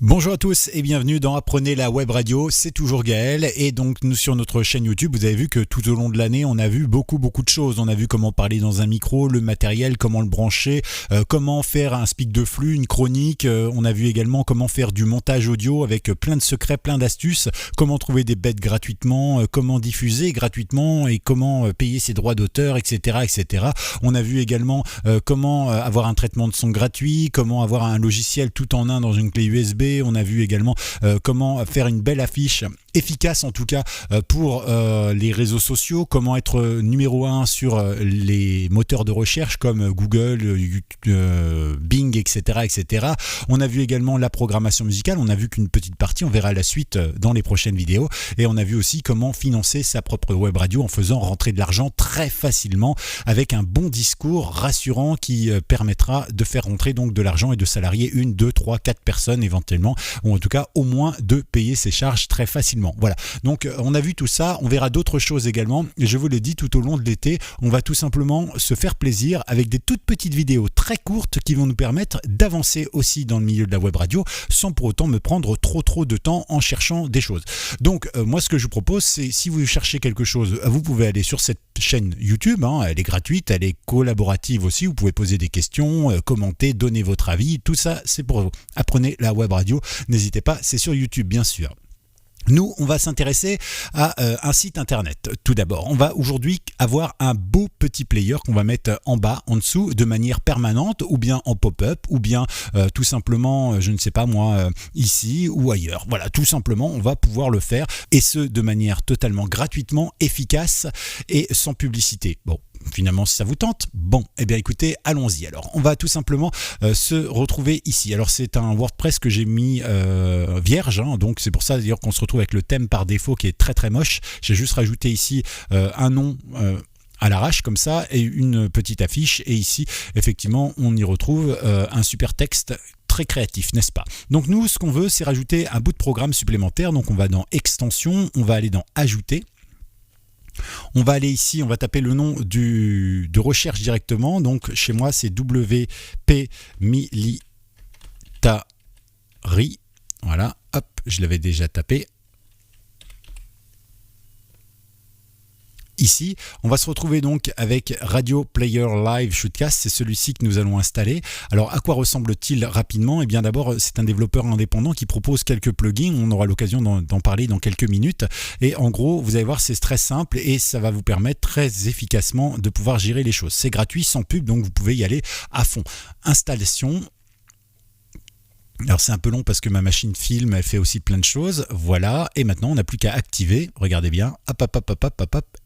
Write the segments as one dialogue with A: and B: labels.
A: Bonjour à tous et bienvenue dans Apprenez la web radio, c'est toujours Gaël et donc nous sur notre chaîne YouTube, vous avez vu que tout au long de l'année on a vu beaucoup de choses. On a vu comment parler dans un micro, le matériel, comment le brancher, comment faire un speak de flux, une chronique, on a vu également comment faire du montage audio avec plein de secrets, plein d'astuces, comment trouver des bêtes gratuitement, comment diffuser gratuitement et comment payer ses droits d'auteur, etc. On a vu également comment avoir un traitement de son gratuit, comment avoir un logiciel tout en un dans une clé USB. On a vu également comment faire une belle affiche efficace en tout cas pour les réseaux sociaux, comment être numéro 1 sur les moteurs de recherche comme Google, Bing, etc. On a vu également la programmation musicale, on a vu qu'une petite partie, on verra la suite dans les prochaines vidéos, et on a vu aussi comment financer sa propre web radio en faisant rentrer de l'argent très facilement avec un bon discours rassurant qui permettra de faire rentrer donc de l'argent et de salarier 1, 2, 3, 4 personnes éventuellement, ou en tout cas au moins de payer ses charges très facilement. Voilà, donc on a vu tout ça, on verra d'autres choses également, et je vous le dis, tout au long de l'été, on va tout simplement se faire plaisir avec des toutes petites vidéos très courtes qui vont nous permettre d'avancer aussi dans le milieu de la web radio sans pour autant me prendre trop de temps en cherchant des choses. Donc moi ce que je vous propose, c'est si vous cherchez quelque chose, vous pouvez aller sur cette chaîne YouTube, elle est gratuite, elle est collaborative aussi, vous pouvez poser des questions, commenter, donner votre avis, tout ça c'est pour vous. Apprenez la web radio, n'hésitez pas, c'est sur YouTube bien sûr. Nous, on va s'intéresser à un site internet. Tout d'abord, on va aujourd'hui avoir un beau petit player qu'on va mettre en bas, en dessous, de manière permanente, ou bien en pop-up, ou bien tout simplement, je ne sais pas moi, ici ou ailleurs. Voilà, tout simplement, on va pouvoir le faire, et ce, de manière totalement gratuitement, efficace et sans publicité. Bon. Finalement, si ça vous tente, bon, eh bien écoutez, allons-y. Alors, on va tout simplement se retrouver ici. Alors, c'est un WordPress que j'ai mis vierge, donc c'est pour ça d'ailleurs qu'on se retrouve avec le thème par défaut qui est très moche. J'ai juste rajouté ici un nom à l'arrache comme ça et une petite affiche, et ici, effectivement, on y retrouve un super texte très créatif, n'est-ce pas? Donc nous, ce qu'on veut, c'est rajouter un bout de programme supplémentaire. Donc on va dans Extension, on va aller dans Ajouter. On va aller ici, on va taper le nom de recherche directement. Donc chez moi c'est WP Military. Voilà, hop, je l'avais déjà tapé. Ici, on va se retrouver donc avec Radio Player Live Shootcast, c'est celui-ci que nous allons installer. Alors à quoi ressemble-t-il rapidement? Eh bien d'abord, c'est un développeur indépendant qui propose quelques plugins, on aura l'occasion d'en parler dans quelques minutes. Et en gros, vous allez voir, c'est très simple et ça va vous permettre très efficacement de pouvoir gérer les choses. C'est gratuit, sans pub, donc vous pouvez y aller à fond. Installation. Alors c'est un peu long parce que ma machine filme, elle fait aussi plein de choses, voilà, et maintenant on n'a plus qu'à activer, regardez bien, hop,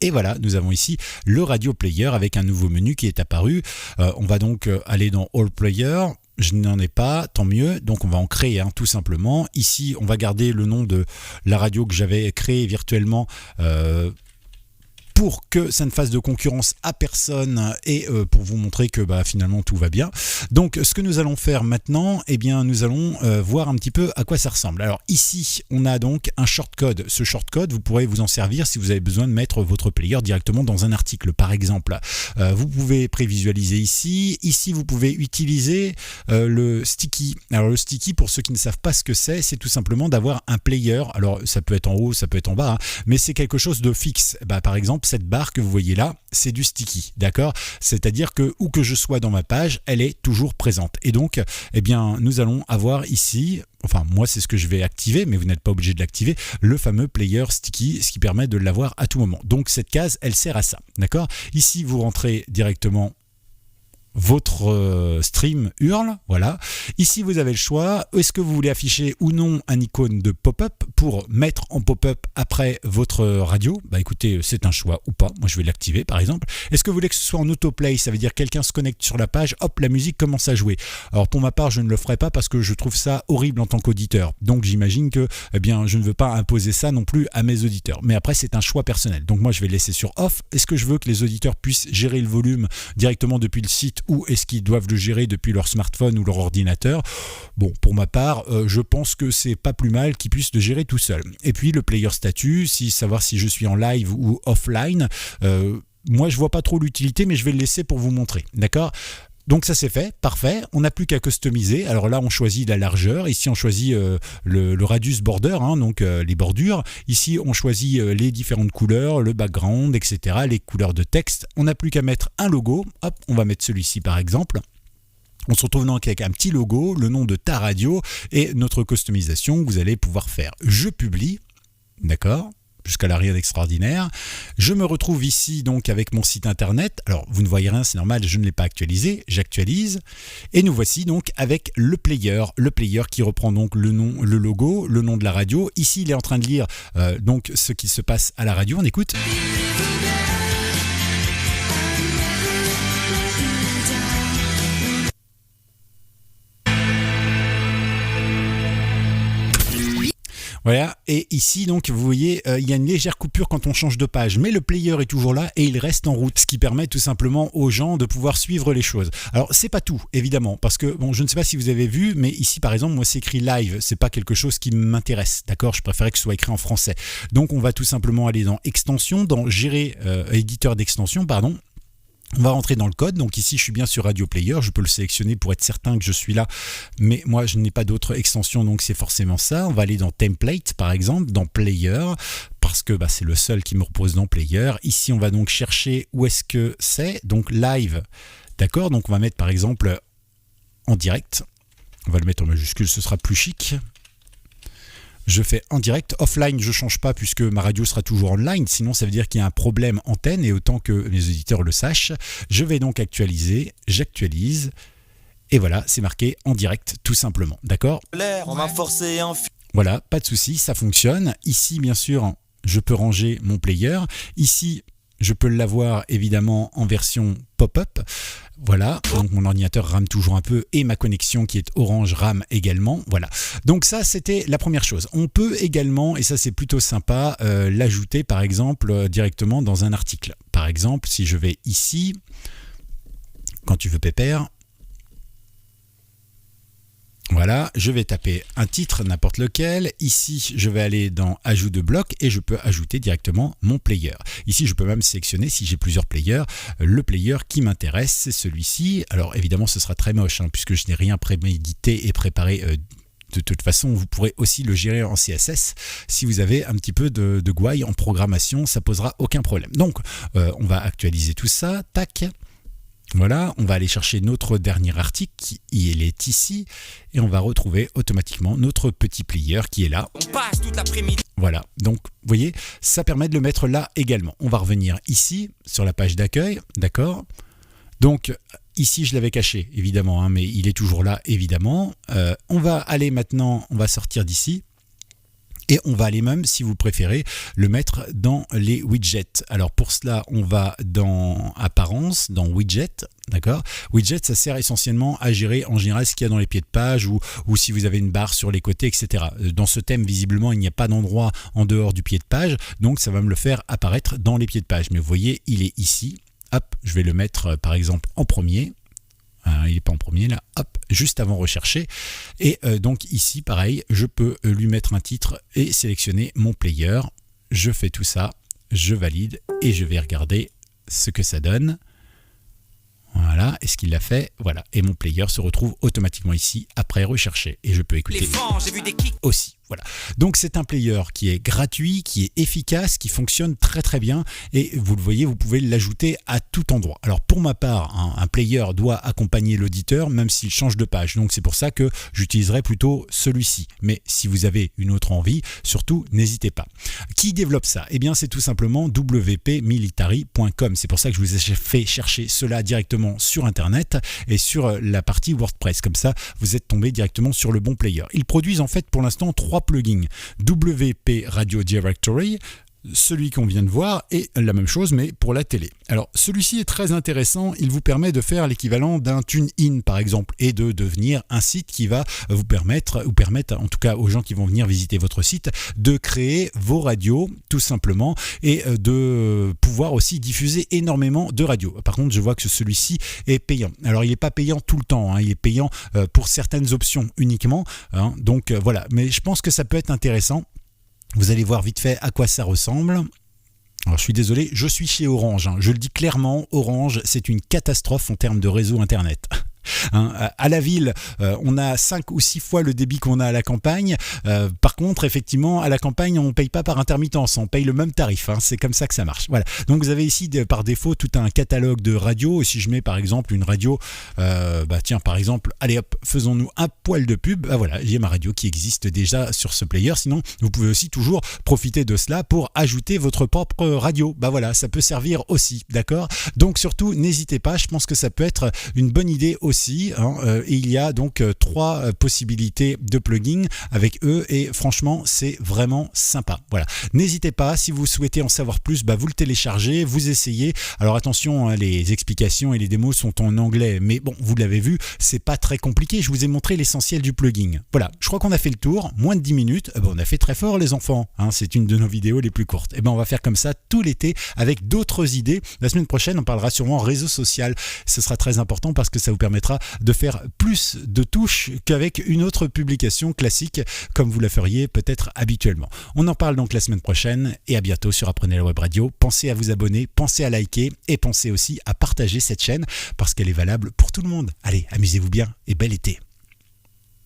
A: et voilà, nous avons ici le radio player avec un nouveau menu qui est apparu. On va donc aller dans All Player, je n'en ai pas, tant mieux, donc on va en créer un tout simplement. Ici on va garder le nom de la radio que j'avais créée virtuellement, pour que ça ne fasse de concurrence à personne et pour vous montrer que finalement tout va bien. Donc ce que nous allons faire maintenant, eh bien nous allons voir un petit peu à quoi ça ressemble. Alors ici on a donc un shortcode. Ce shortcode, vous pourrez vous en servir si vous avez besoin de mettre votre player directement dans un article par exemple. Vous pouvez prévisualiser ici. Ici vous pouvez utiliser le sticky. Alors le sticky, pour ceux qui ne savent pas ce que c'est tout simplement d'avoir un player. Alors ça peut être en haut, ça peut être en bas, mais c'est quelque chose de fixe. Par exemple, cette barre que vous voyez là, c'est du sticky, d'accord? C'est-à-dire que où que je sois dans ma page, elle est toujours présente. Et donc, eh bien, nous allons avoir ici, enfin moi c'est ce que je vais activer, mais vous n'êtes pas obligé de l'activer, le fameux player sticky, ce qui permet de l'avoir à tout moment. Donc cette case, elle sert à ça, d'accord? Ici, vous rentrez directement votre stream URL, voilà. Ici, vous avez le choix. Est-ce que vous voulez afficher ou non un icône de pop-up pour mettre en pop-up après votre radio? Écoutez, c'est un choix ou pas. Moi, je vais l'activer, par exemple. Est-ce que vous voulez que ce soit en autoplay? Ça veut dire quelqu'un se connecte sur la page, hop, la musique commence à jouer. Alors, pour ma part, je ne le ferai pas parce que je trouve ça horrible en tant qu'auditeur. Donc, j'imagine que, eh bien, je ne veux pas imposer ça non plus à mes auditeurs. Mais après, c'est un choix personnel. Donc, moi, je vais le laisser sur off. Est-ce que je veux que les auditeurs puissent gérer le volume directement depuis le site ou est-ce qu'ils doivent le gérer depuis leur smartphone ou leur ordinateur? Bon, pour ma part, je pense que c'est pas plus mal qu'ils puissent le gérer tout seul. Et puis le player statut, savoir si je suis en live ou offline, moi je vois pas trop l'utilité, mais je vais le laisser pour vous montrer, d'accord? Donc ça c'est fait, parfait, on n'a plus qu'à customiser. Alors là on choisit la largeur, ici on choisit le radius border, donc les bordures. Ici on choisit les différentes couleurs, le background, etc., les couleurs de texte. On n'a plus qu'à mettre un logo, hop, on va mettre celui-ci par exemple. On se retrouve donc avec un petit logo, le nom de ta radio et notre customisation que vous allez pouvoir faire. Je publie, d'accord ? Jusqu'à là rien d'extraordinaire. Je me retrouve ici donc avec mon site internet. Alors vous ne voyez rien, c'est normal, je ne l'ai pas actualisé. J'actualise et nous voici donc avec le player qui reprend donc le nom, le logo, le nom de la radio. Ici il est en train de lire donc ce qui se passe à la radio. On écoute. Voilà, et ici donc vous voyez il y a une légère coupure quand on change de page, mais le player est toujours là et il reste en route, ce qui permet tout simplement aux gens de pouvoir suivre les choses. Alors c'est pas tout évidemment, parce que bon, je ne sais pas si vous avez vu, mais ici par exemple moi c'est écrit live, c'est pas quelque chose qui m'intéresse, d'accord, je préférais que ce soit écrit en français. Donc on va tout simplement aller dans extension, dans gérer éditeur d'extension, pardon. On va rentrer dans le code, donc ici je suis bien sur Radio Player, je peux le sélectionner pour être certain que je suis là, mais moi je n'ai pas d'autre extension, donc c'est forcément ça. On va aller dans Template par exemple, dans Player, parce que c'est le seul qui me repose dans Player. Ici on va donc chercher où est-ce que c'est, donc Live, d'accord, donc on va mettre par exemple en direct, on va le mettre en majuscule, ce sera plus chic. Je fais en direct, offline je ne change pas puisque ma radio sera toujours online, sinon ça veut dire qu'il y a un problème antenne et autant que les auditeurs le sachent. Je vais donc actualiser, j'actualise et voilà, c'est marqué en direct tout simplement, d'accord ?
B: On m'a forcé un
A: Voilà, pas de souci, ça fonctionne. Ici bien sûr, je peux ranger mon player. Ici, je peux l'avoir évidemment en version pop-up. Voilà, donc mon ordinateur rame toujours un peu et ma connexion qui est Orange rame également. Voilà, donc ça c'était la première chose. On peut également, et ça c'est plutôt sympa, l'ajouter par exemple directement dans un article. Par exemple, si je vais ici, quand tu veux pépère, voilà, je vais taper un titre, n'importe lequel. Ici, je vais aller dans Ajout de bloc et je peux ajouter directement mon player. Ici, je peux même sélectionner, si j'ai plusieurs players, le player qui m'intéresse, c'est celui-ci. Alors, évidemment, ce sera très moche, puisque je n'ai rien prémédité et préparé. De toute façon, vous pourrez aussi le gérer en CSS. Si vous avez un petit peu de gouaille en programmation, ça posera aucun problème. Donc, on va actualiser tout ça. Tac. Voilà, on va aller chercher notre dernier article, il est ici, et on va retrouver automatiquement notre petit player qui est là.
B: On passe toute l'après-midi.
A: Voilà, donc vous voyez, ça permet de le mettre là également. On va revenir ici, sur la page d'accueil, d'accord ? Donc ici je l'avais caché évidemment, mais il est toujours là évidemment. On va aller maintenant, on va sortir d'ici. Et on va aller même, si vous préférez, le mettre dans les widgets. Alors pour cela, on va dans Apparence, dans Widget, d'accord ? Widget, ça sert essentiellement à gérer en général ce qu'il y a dans les pieds de page ou si vous avez une barre sur les côtés, etc. Dans ce thème, visiblement, il n'y a pas d'endroit en dehors du pied de page, donc ça va me le faire apparaître dans les pieds de page. Mais vous voyez, il est ici. Hop, je vais le mettre par exemple en premier. Il n'est pas en premier là, hop, juste avant rechercher. Et donc ici, pareil, je peux lui mettre un titre et sélectionner mon player. Je fais tout ça, je valide et je vais regarder ce que ça donne. Voilà, est-ce qu'il l'a fait? Voilà, et mon player se retrouve automatiquement ici après rechercher. Et je peux écouter aussi. Voilà. Donc c'est un player qui est gratuit, qui est efficace, qui fonctionne très très bien et vous le voyez, vous pouvez l'ajouter à tout endroit. Alors pour ma part, un player doit accompagner l'auditeur même s'il change de page. Donc c'est pour ça que j'utiliserai plutôt celui-ci. Mais si vous avez une autre envie, surtout n'hésitez pas. Qui développe ça? Eh bien c'est tout simplement wpmilitary.com. C'est pour ça que je vous ai fait chercher cela directement sur internet et sur la partie WordPress. Comme ça, vous êtes tombé directement sur le bon player. Ils produisent en fait pour l'instant 3 plugins. WP Radio Directory, celui qu'on vient de voir, et la même chose mais pour la télé. Alors celui-ci est très intéressant, il vous permet de faire l'équivalent d'un tune-in par exemple et de devenir un site qui va vous permettre, ou permettre en tout cas aux gens qui vont venir visiter votre site, de créer vos radios tout simplement et de pouvoir aussi diffuser énormément de radios. Par contre je vois que celui-ci est payant. Alors il n'est pas payant tout le temps, il est payant pour certaines options uniquement, donc voilà, mais je pense que ça peut être intéressant. Vous allez voir vite fait à quoi ça ressemble. Alors, je suis désolé, je suis chez Orange. Je le dis clairement, Orange, c'est une catastrophe en termes de réseau Internet. À la ville, on a 5 ou 6 fois le débit qu'on a à la campagne. Par contre, effectivement, à la campagne, on ne paye pas par intermittence, on paye le même tarif. C'est comme ça que ça marche. Voilà. Donc, vous avez ici, par défaut, tout un catalogue de radios. Et si je mets, par exemple, une radio, par exemple, allez hop, faisons-nous un poil de pub. Voilà, j'ai ma radio qui existe déjà sur ce player. Sinon, vous pouvez aussi toujours profiter de cela pour ajouter votre propre radio. Voilà, ça peut servir aussi, d'accord ? Donc, surtout, n'hésitez pas. Je pense que ça peut être une bonne idée aussi. Et il y a donc 3 possibilités de plugins avec eux et franchement c'est vraiment sympa. Voilà. N'hésitez pas, si vous souhaitez en savoir plus, vous le téléchargez, vous essayez. Alors attention, les explications et les démos sont en anglais, mais bon, vous l'avez vu, c'est pas très compliqué. Je vous ai montré l'essentiel du plugin. Voilà, je crois qu'on a fait le tour, moins de 10 minutes. On a fait très fort les enfants, c'est une de nos vidéos les plus courtes. On va faire comme ça tout l'été avec d'autres idées. La semaine prochaine, on parlera sûrement réseau social. Ce sera très important parce que ça vous permettra de faire plus de touches qu'avec une autre publication classique comme vous la feriez peut-être habituellement. On en parle donc la semaine prochaine et à bientôt sur Apprenez la Web Radio. Pensez à vous abonner, pensez à liker et pensez aussi à partager cette chaîne parce qu'elle est valable pour tout le monde. Allez, amusez-vous bien et bel été.